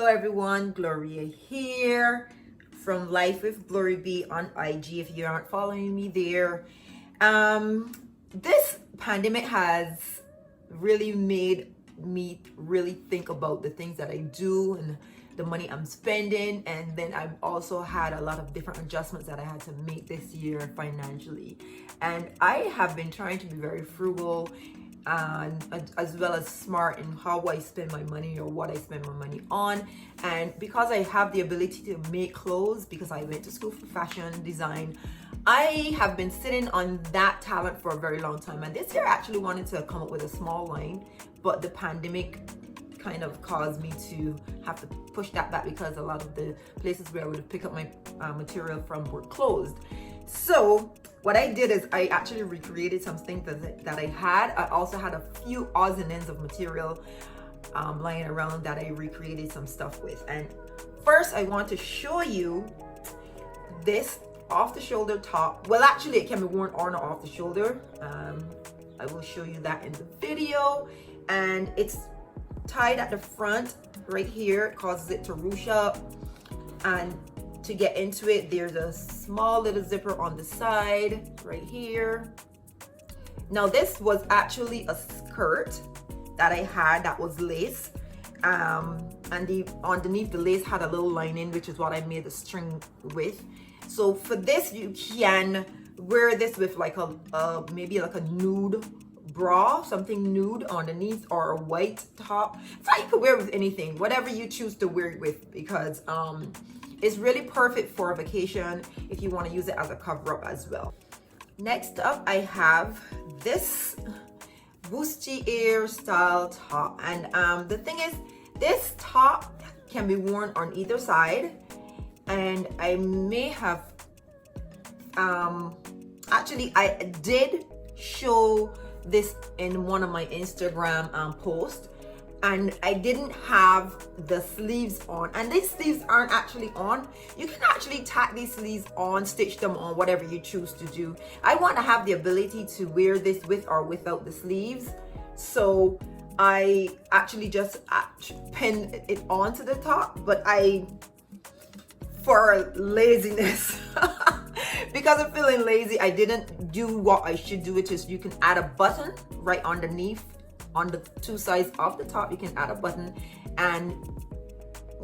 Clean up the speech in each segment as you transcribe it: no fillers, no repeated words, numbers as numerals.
Hello everyone, Gloria here from Life with Glory B on IG if you aren't following me there. This pandemic has really made me really think about the things that I do and the money I'm spending, and then I've also had a lot of different adjustments that I had to make this year financially. And I have been trying to be very frugal and as well as smart in how I spend my money or what I spend my money on. And because I have the ability to make clothes, because I went to school for fashion design, I have been sitting on that talent for a very long time. And this year I actually wanted to come up with a small line, but the pandemic kind of caused me to have to push that back because a lot of the places where I would pick up my material from were closed. So what I did is I actually recreated some things that I had. I also had a few odds and ends of material lying around that I recreated some stuff with. And first I want to show you this off the shoulder top. Well, actually it can be worn on or off the shoulder. I will show you that in the video. And it's tied at the front right here. It causes it to ruche up, and to get into it there's a small little zipper on the side right here. Now this was actually a skirt that I had that was lace, and the underneath the lace had a little lining, which is what I made the string with. So for this you can wear this with like a maybe like a nude bra, something nude underneath, or a white top. So you can wear it with anything, whatever you choose to wear it with, because it's really perfect for a vacation if you want to use it as a cover up as well. Next up I have this bustier style top, and the thing is this top can be worn on either side, and I may have actually I did show this in one of my Instagram posts, and I didn't have the sleeves on, and these sleeves aren't actually on. You can actually tack these sleeves on, stitch them on, whatever you choose to do. I want to have the ability to wear this with or without the sleeves, so I actually just pinned it onto the top, but for laziness because I'm feeling lazy, I didn't do what I should do, which is you can add a button right underneath on the two sides of the top. You can add a button and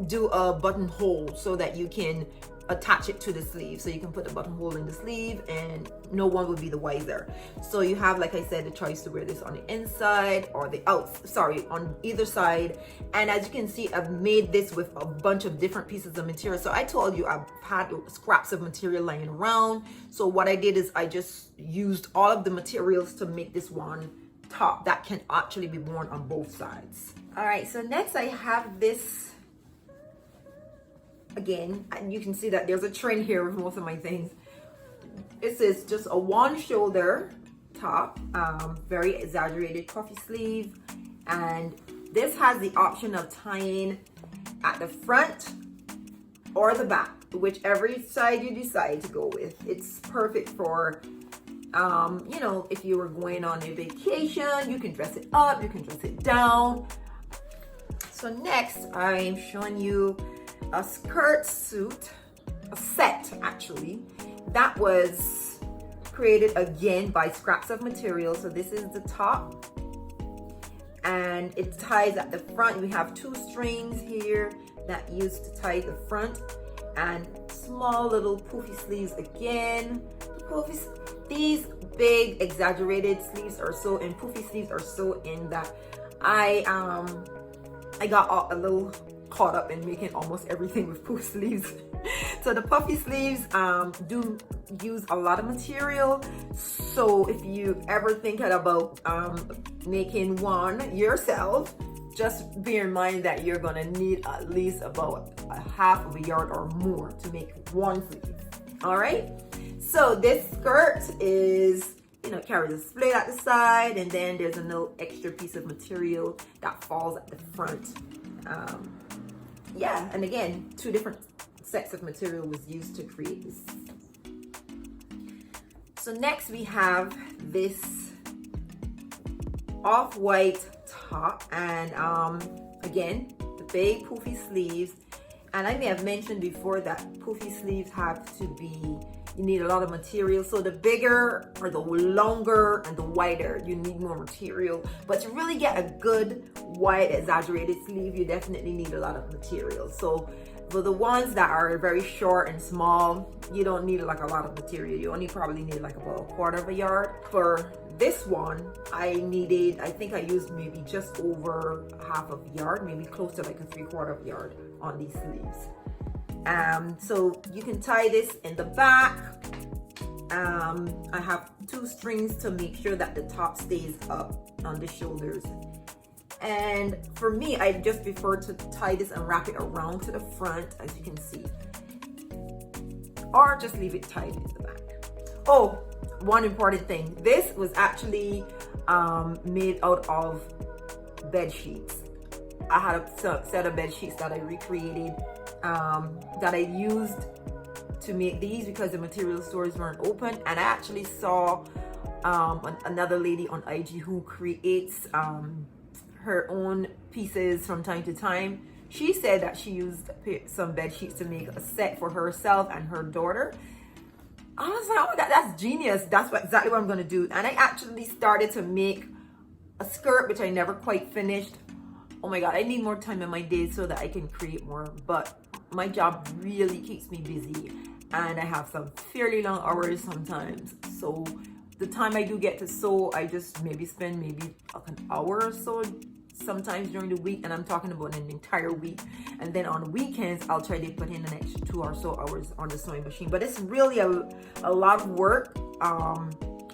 do a buttonhole so that you can attach it to the sleeve. So you can put the buttonhole in the sleeve and no one will be the wiser. So you have, like I said, the choice to wear this on the inside or the on either side. And as you can see, I've made this with a bunch of different pieces of material. So I told you I've had scraps of material lying around. So what I did is I just used all of the materials to make this one top that can actually be worn on both sides. All right, so next I have this. Again, you can see that there's a trend here with most of my things. This is just a one shoulder top, very exaggerated puffy sleeve, and this has the option of tying at the front or the back, whichever side you decide to go with. It's perfect for you know, if you were going on a vacation, you can dress it up, you can dress it down. So next I'm showing you a skirt suit, a set actually, that was created again by scraps of material. So this is the top, and it ties at the front. We have two strings here that used to tie the front, and small little poofy sleeves again. These big exaggerated sleeves are so, and poofy sleeves are so in that I got a little caught up in making almost everything with poof sleeves. So the puffy sleeves do use a lot of material. So if you ever thinking about making one yourself, just bear in mind that you're gonna need at least about a half of a yard or more to make one sleeve. All right. So this skirt is, you know, carries a split at the side, and then there's a little extra piece of material that falls at the front. Yeah, and again, two different sets of material was used to create this. So next we have this off-white top, and again, the big poofy sleeves. And I may have mentioned before that poofy sleeves have to be, you need a lot of material. So the bigger or the longer and the wider, you need more material. But to really get a good wide exaggerated sleeve, you definitely need a lot of material. So for the ones that are very short and small, you don't need like a lot of material. You only probably need like about 1/4 yard. For this one, I think I used maybe just over 1/2 yard, maybe close to like a 3/4 yard on these sleeves. So you can tie this in the back. I have 2 strings to make sure that the top stays up on the shoulders. And for me, I just prefer to tie this and wrap it around to the front, as you can see, or just leave it tied in the back. Oh, one important thing, this was actually made out of bed sheets. I had a set of bed sheets that I recreated, that I used to make these because the material stores weren't open. And I actually saw another lady on IG who creates her own pieces from time to time. She said that she used some bed sheets to make a set for herself and her daughter. I was like, oh my God, that's genius. That's exactly what I'm gonna do. And I actually started to make a skirt, which I never quite finished. Oh my God, I need more time in my day so that I can create more. But my job really keeps me busy, and I have some fairly long hours sometimes. So the time I do get to sew, I just maybe spend maybe like an hour or so sometimes during the week, and I'm talking about an entire week. And then on weekends, I'll try to put in an extra 2 or so hours on the sewing machine. But it's really a lot of work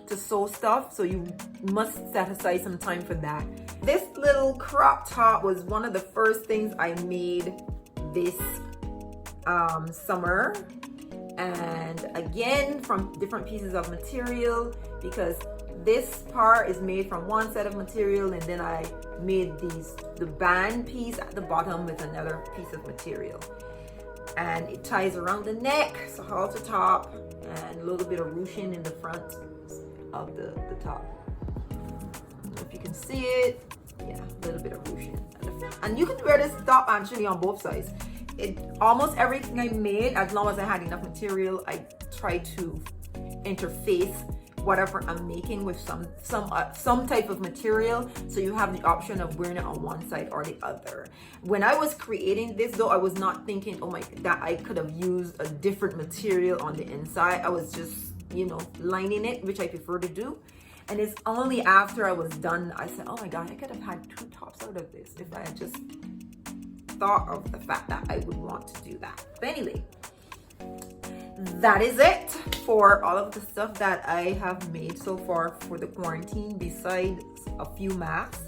to sew stuff, so you must set aside some time for that. This little crop top was one of the first things I made this summer, and again from different pieces of material, because this part is made from one set of material, and then I made the band piece at the bottom with another piece of material, and it ties around the neck, so halter top, and a little bit of ruching in the front of the top. If you can see it, yeah, a little bit of ruching, and you can wear this top actually on both sides. Almost everything I made, as long as I had enough material, I tried to interface whatever I'm making with some type of material, so you have the option of wearing it on one side or the other. When I was creating this though, I was not thinking, oh my, that I could have used a different material on the inside. I was just, lining it, which I prefer to do. And it's only after I was done, I said, oh my God, I could have had 2 tops out of this if I had just thought of the fact that I would want to do that. But anyway, that is it for all of the stuff that I have made so far for the quarantine, besides a few masks.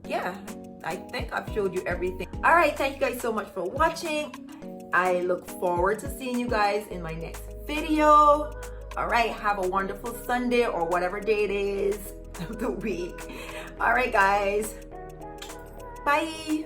Yeah, I think I've showed you everything. All right, thank you guys so much for watching. I look forward to seeing you guys in my next video. All right, have a wonderful Sunday or whatever day it is of the week. All right, guys, bye.